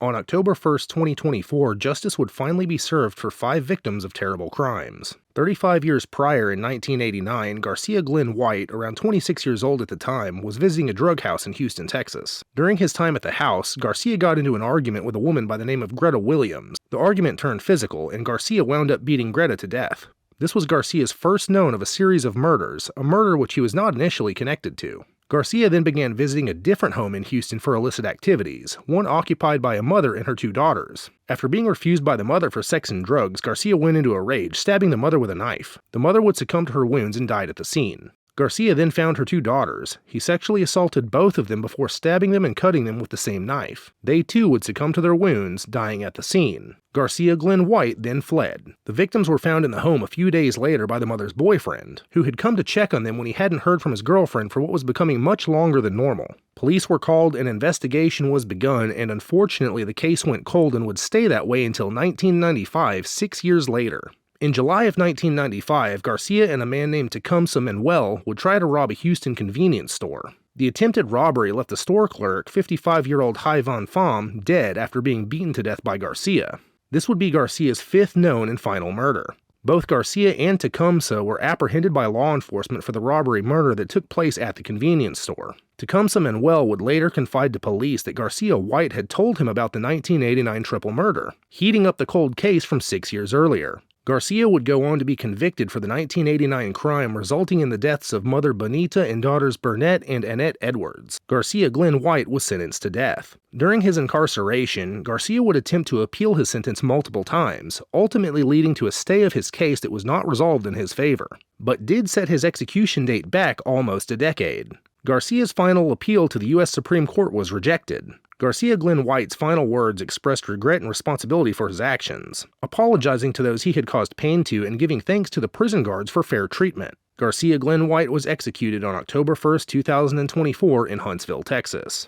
On October 1st, 2024, justice would finally be served for 5 victims of terrible crimes. 35 years prior, in 1989, Garcia Glenn White, around 26 years old at the time, was visiting a drug house in Houston, Texas. During his time at the house, Garcia got into an argument with a woman by the name of Greta Williams. The argument turned physical, and Garcia wound up beating Greta to death. This was Garcia's first known of a series of murders, a murder which he was not initially connected to. Garcia then began visiting a different home in Houston for illicit activities, one occupied by a mother and her 2 daughters. After being refused by the mother for sex and drugs, Garcia went into a rage, stabbing the mother with a knife. The mother would succumb to her wounds and died at the scene. Garcia then found her 2 daughters. He sexually assaulted both of them before stabbing them and cutting them with the same knife. They too would succumb to their wounds, dying at the scene. Garcia Glenn White then fled. The victims were found in the home a few days later by the mother's boyfriend, who had come to check on them when he hadn't heard from his girlfriend for what was becoming much longer than normal. Police were called, an investigation was begun, and unfortunately the case went cold and would stay that way until 1995, 6 years later. In July of 1995, Garcia and a man named Tecumseh Manuel would try to rob a Houston convenience store. The attempted robbery left the store clerk, 55-year-old Van Pham, dead after being beaten to death by Garcia. This would be Garcia's 5th known and final murder. Both Garcia and Tecumseh were apprehended by law enforcement for the robbery-murder that took place at the convenience store. Tecumseh Manuel would later confide to police that Garcia White had told him about the 1989 triple murder, heating up the cold case from 6 years earlier. Garcia would go on to be convicted for the 1989 crime resulting in the deaths of mother Bonita and daughters Burnett and Annette Edwards. Garcia Glenn White was sentenced to death. During his incarceration, Garcia would attempt to appeal his sentence multiple times, ultimately leading to a stay of his case that was not resolved in his favor, but did set his execution date back almost a decade. Garcia's final appeal to the U.S. Supreme Court was rejected. Garcia Glenn White's final words expressed regret and responsibility for his actions, apologizing to those he had caused pain to and giving thanks to the prison guards for fair treatment. Garcia Glenn White was executed on October 1, 2024 in Huntsville, Texas.